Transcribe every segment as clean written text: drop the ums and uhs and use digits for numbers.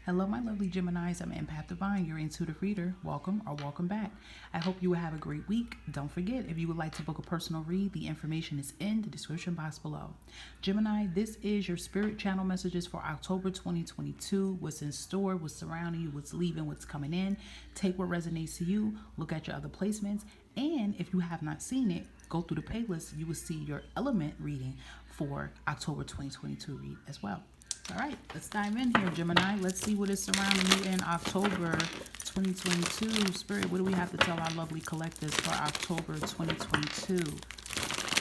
Hello, my lovely Geminis. I'm Empath Divine, your intuitive reader. Welcome or welcome back. I hope you will have a great week. Don't forget, if you would like to book a personal read, the information is in the description box below. Gemini, this is your spirit channel messages for October 2022. What's in store, what's surrounding you, what's leaving, what's coming in. Take what resonates to you. Look at your other placements. And if you have not seen it, go through the playlist. You will see your element reading for October 2022 read as well. All right, let's dive in here, Gemini. Let's see what is surrounding you in October 2022. Spirit, what do we have to tell our lovely collectives for October 2022?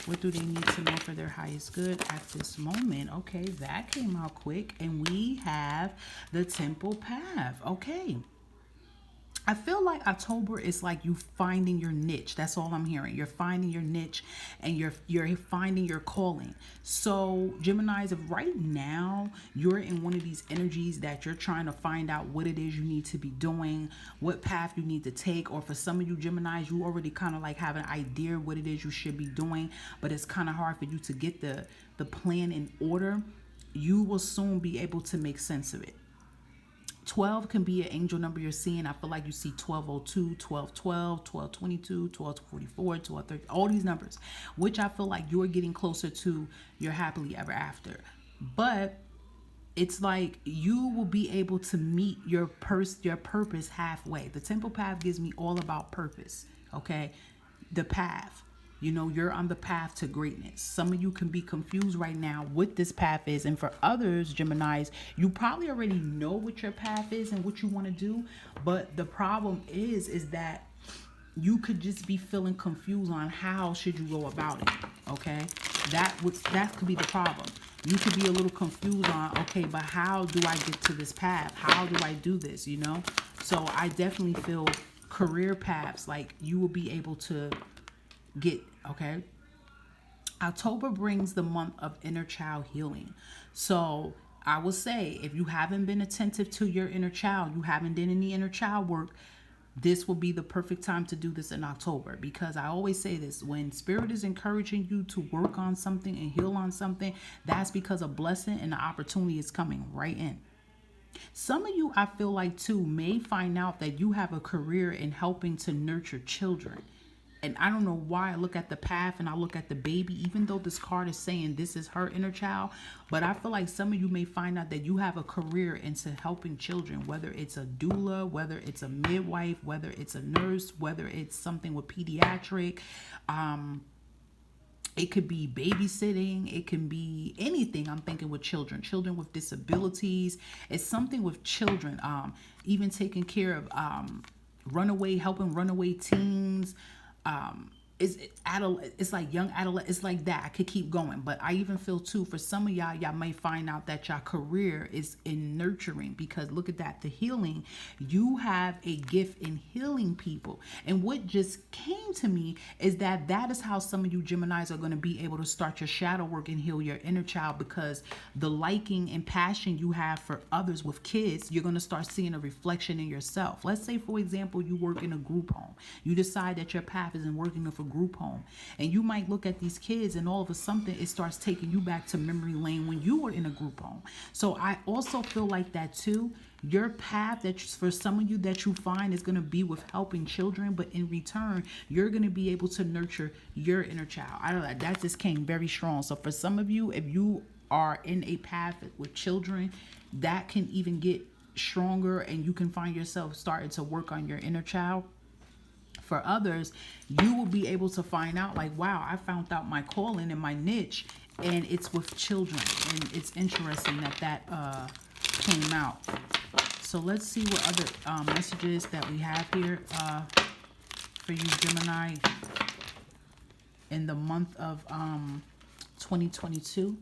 What do they need to know for their highest good at this moment? Okay, that came out quick. And we have the Temple Path. Okay. I feel like October is like you finding your niche. That's all I'm hearing. You're finding your niche and you're finding your calling. So Geminis, if right now you're in one of these energies that you're trying to find out what it is you need to be doing, what path you need to take, or for some of you Geminis, you already kind of like have an idea what it is you should be doing, but it's kind of hard for you to get the plan in order, you will soon be able to make sense of it. 12 can be an angel number you're seeing. I feel like you see 1202, 1212, 1222, 1244, 1230, all these numbers, which I feel like you're getting closer to your happily ever after. But it's like you will be able to meet your purpose halfway. The Temple Path gives me all about purpose, okay? The path. You know, you're on the path to greatness. Some of you can be confused right now what this path is. And for others, Geminis, you probably already know what your path is and what you want to do. But the problem is that you could just be feeling confused on how should you go about it. Okay, that could be the problem. You could be a little confused on, okay, but how do I get to this path? How do I do this? You know, so I definitely feel career paths, like you will be able to get. Okay, October brings the month of inner child healing. So I will say, if you haven't been attentive to your inner child, you haven't done any inner child work, this will be the perfect time to do this in October. Because I always say this, when spirit is encouraging you to work on something and heal on something, that's because a blessing and an opportunity is coming right in. Some of you, I feel like too, may find out that you have a career in helping to nurture children. And I don't know why I look at the path and I look at the baby, even though this card is saying this is her inner child. But I feel like some of you may find out that you have a career into helping children, whether it's a doula, whether it's a midwife, whether it's a nurse, whether it's something with pediatric. It could be babysitting. It can be anything. I'm thinking with children with disabilities. It's something with children. Even taking care of helping runaway teens. It's like young adult. It's like that. I could keep going, but I even feel too, for some of y'all may find out that your career is in nurturing, because look at that, the healing. You have a gift in healing people, and what just came to me is that is how some of you Geminis are going to be able to start your shadow work and heal your inner child, because the liking and passion you have for others with kids, you're going to start seeing a reflection in yourself. Let's say, for example, you work in a group home. You decide that your path isn't working with a group home, and you might look at these kids and all of a sudden it starts taking you back to memory lane when you were in a group home. So I also feel like that too. Your path, that for some of you that you find, is going to be with helping children, but in return you're going to be able to nurture your inner child. I don't know, that just came very strong. So for some of you, if you are in a path with children, that can even get stronger, and you can find yourself starting to work on your inner child. For others, you will be able to find out, like, wow, I found out my calling and my niche, and it's with children. And it's interesting that came out. So let's see what other messages that we have here for you Gemini in the month of 2022.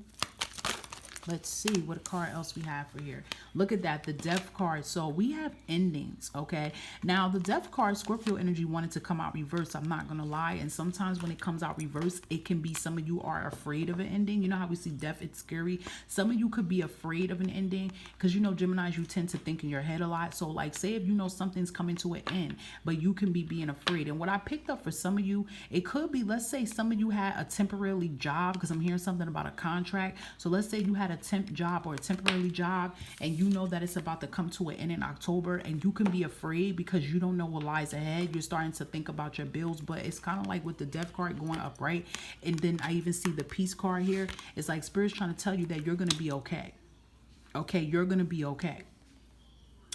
Let's see what card else we have for here. Look at that, the Death card. So we have endings, okay? Now, the Death card, Scorpio energy wanted to come out reverse. I'm not going to lie. And sometimes when it comes out reverse, it can be some of you are afraid of an ending. You know how we see death, it's scary. Some of you could be afraid of an ending because, you know, Geminis, you tend to think in your head a lot. So, like, say if you know something's coming to an end, but you can be being afraid. And what I picked up for some of you, it could be, let's say some of you had a temporary job, because I'm hearing something about a contract. So let's say you had a temp job or a temporary job, and you know that it's about to come to an end in October, and you can be afraid because you don't know what lies ahead. You're starting to think about your bills, but it's kind of like with the death card going up, right? And then I even see the peace card here. It's like Spirit's trying to tell you that you're going to be okay. Okay, you're going to be okay.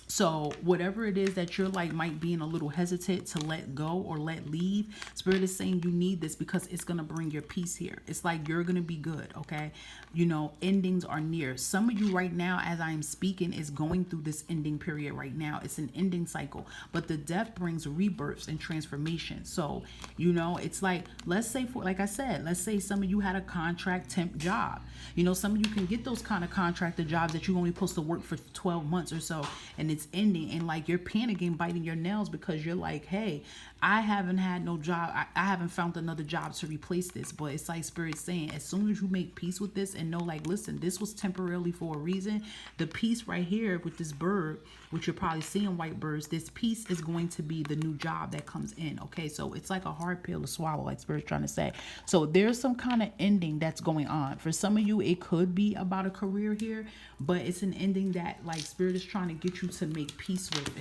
So whatever it is that you're like might being a little hesitant to let go or let leave, Spirit is saying you need this because it's going to bring your peace here. It's like you're going to be good, okay? You know, endings are near. Some of you right now, as I am speaking, is going through this ending period right now. It's an ending cycle. But the death brings rebirths and transformation. So, you know, it's like, let's say, like I said, let's say some of you had a contract temp job. You know, some of you can get those kind of contractor jobs that you're only supposed to work for 12 months or so, and it's ending, and like you're panicking, biting your nails because you're like, hey, I haven't had no job. I haven't found another job to replace this. But it's like Spirit saying, as soon as you make peace with this and know, like, listen, this was temporarily for a reason. The peace right here with this bird, which you're probably seeing white birds, this peace is going to be the new job that comes in. Okay, so it's like a hard pill to swallow, like Spirit's trying to say. So there's some kind of ending that's going on. For some of you, it could be about a career here, but it's an ending that like Spirit is trying to get you to make peace with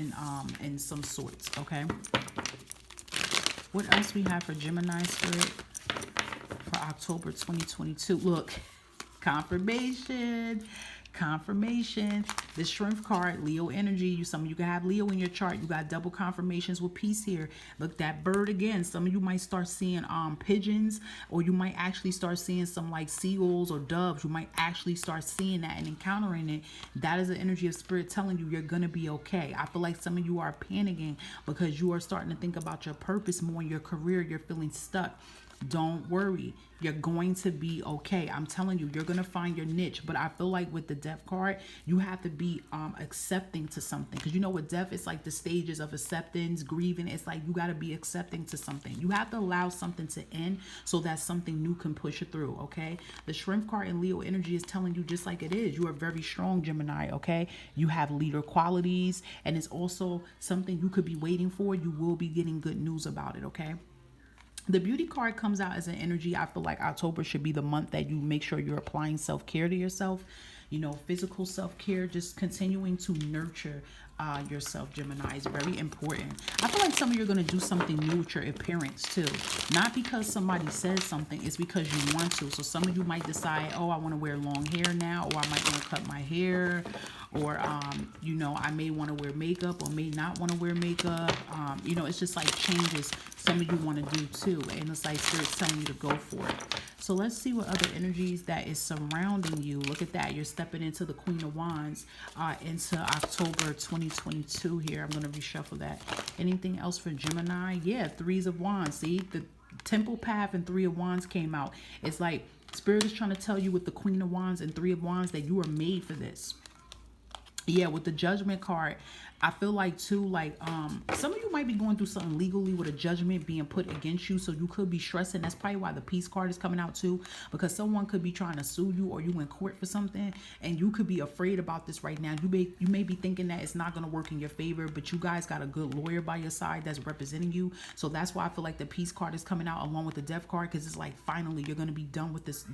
in some sorts. Okay. What else we have for Gemini Spirit for October 2022? Look, confirmation. The strength card, Leo energy. Some of you can have Leo in your chart. You got double confirmations with peace here. Look, that bird again. Some of you might start seeing pigeons, or you might actually start seeing some like seagulls or doves. You might actually start seeing that and encountering it. That is the energy of Spirit telling you you're gonna be okay. I feel like some of you are panicking because you are starting to think about your purpose more in your career. You're feeling stuck. Don't worry. You're going to be okay. I'm telling you, you're going to find your niche. But I feel like with the death card, you have to be accepting to something. Because you know with death, it's like the stages of acceptance, grieving. It's like you got to be accepting to something. You have to allow something to end so that something new can push it through, okay? The Strength card in Leo energy is telling you just like it is. You are very strong, Gemini, okay? You have leader qualities. And it's also something you could be waiting for. You will be getting good news about it, okay? The beauty card comes out as an energy. I feel like October should be the month that you make sure you're applying self-care to yourself. You know, physical self-care, just continuing to nurture yourself, Gemini, is very important. I feel like some of you are going to do something new with your appearance too. Not because somebody says something, it's because you want to. So some of you might decide, oh, I want to wear long hair now, or I might want to cut my hair, or you know, I may want to wear makeup or may not want to wear makeup. You know, it's just like changes some of you want to do too, and it's like Spirit's telling you to go for it. So let's see what other energies that is surrounding you. Look at that. You're stepping into the Queen of Wands into October 2022 here. I'm going to reshuffle that. Anything else for Gemini? Yeah, Threes of Wands. See, the Temple Path and Three of Wands came out. It's like Spirit is trying to tell you with the Queen of Wands and Three of Wands that you are made for this. Yeah, with the Judgment card, I feel like too, like some of you might be going through something legally with a judgment being put against you, so you could be stressing. That's probably why the Peace card is coming out too, because someone could be trying to sue you, or you in court for something, and you could be afraid about this right now. You may be thinking that it's not going to work in your favor, but you guys got a good lawyer by your side that's representing you. So that's why I feel like the Peace card is coming out along with the Death card, because it's like finally you're going to be done with this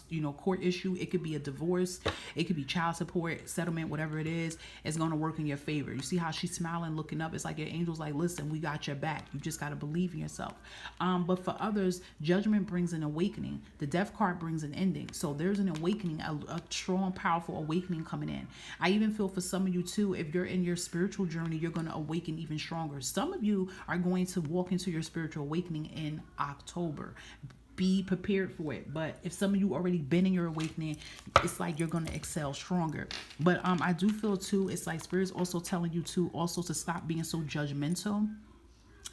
you know, court issue. It could be a divorce, it could be child support, settlement, whatever it is. It's going to work in your favor. You see how she's smiling, looking up? It's like your angel's like, listen, we got your back. You just got to believe in yourself. But for others, Judgment brings an awakening. The Death card brings an ending. So there's an awakening, a strong, powerful awakening coming in. I even feel for some of you too, if you're in your spiritual journey, you're going to awaken even stronger. Some of you are going to walk into your spiritual awakening in October. Be prepared for it. But if some of you already been in your awakening, it's like you're going to excel stronger. But I do feel too, it's like Spirit's also telling you to also to stop being so judgmental.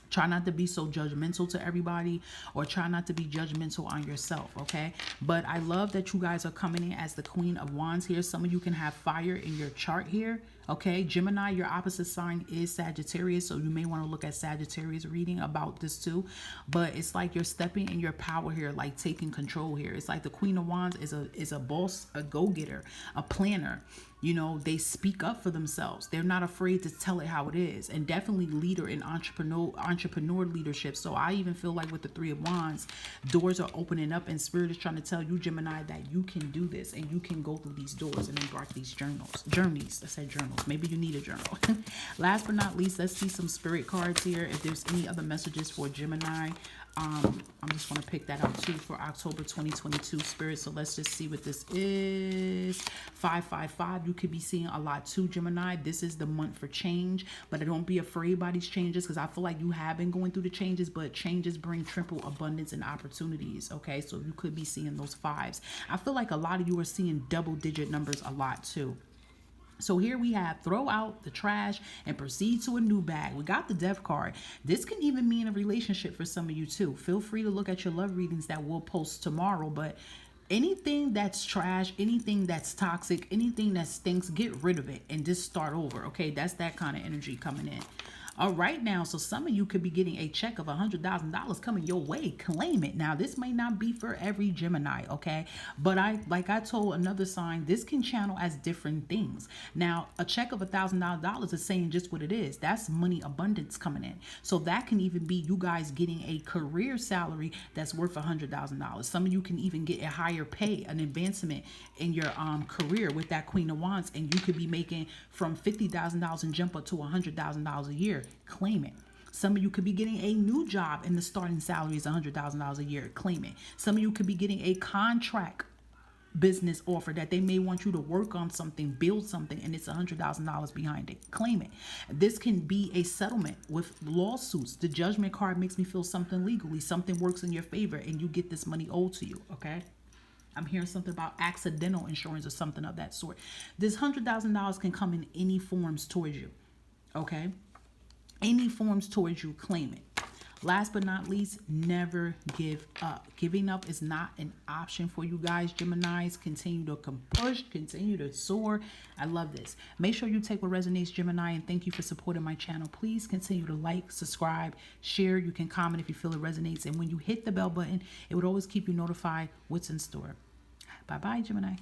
Try not to be so judgmental to everybody, or try not to be judgmental on yourself, okay? But I love that you guys are coming in as the Queen of Wands here. Some of you can have fire in your chart here, okay? Gemini, your opposite sign is Sagittarius, so you may want to look at Sagittarius reading about this too. But it's like you're stepping in your power here, like taking control here. It's like the Queen of Wands is a boss, a go-getter, a planner. You know, they speak up for themselves. They're not afraid to tell it how it is. And definitely leader and entrepreneur leadership. So I even feel like with the Three of Wands, doors are opening up, and Spirit is trying to tell you, Gemini, that you can do this and you can go through these doors and embark these journeys. I said journals. Maybe you need a journal. Last but not least, let's see some spirit cards here. If there's any other messages for Gemini, I'm just going to pick that out too for October 2022, Spirit. So let's just see what this is. 555. You could be seeing a lot too, Gemini. This is the month for change, but don't be afraid by these changes, because I feel like you have been going through the changes, but changes bring triple abundance and opportunities. Okay, so you could be seeing those fives. I feel like a lot of you are seeing double-digit numbers a lot too. So here we have throw out the trash and proceed to a new bag. We got the Death card. This can even mean a relationship for some of you too. Feel free to look at your love readings that we'll post tomorrow. But anything that's trash, anything that's toxic, anything that stinks, get rid of it and just start over. Okay, that's that kind of energy coming in. All right now, so some of you could be getting a check of $100,000 coming your way. Claim it. Now, this may not be for every Gemini, okay? But like I told another sign, this can channel as different things. Now, a check of $1,000 is saying just what it is. That's money abundance coming in. So that can even be you guys getting a career salary that's worth $100,000. Some of you can even get a higher pay, an advancement in your career with that Queen of Wands, and you could be making from $50,000 and jump up to $100,000 a year. Claim it. Some of you could be getting a new job and the starting salary is $100,000 a year. Claim it. Some of you could be getting a contract business offer that they may want you to work on something, build something, and it's $100,000 behind it. Claim it. This can be a settlement with lawsuits. The Judgment card makes me feel something legally. Something works in your favor and you get this money owed to you. Okay. I'm hearing something about accidental insurance or something of that sort. This $100,000 can come in any forms towards you. Okay. Any forms towards you. Claim it. Last but not least, never give up. Giving up is not an option for you guys, Geminis. Continue to push, continue to soar. I love this. Make sure you take what resonates, Gemini, and thank you for supporting my channel. Please continue to like, subscribe, share. You can comment if you feel it resonates. And when you hit the bell button, it would always keep you notified what's in store. Bye-bye, Gemini.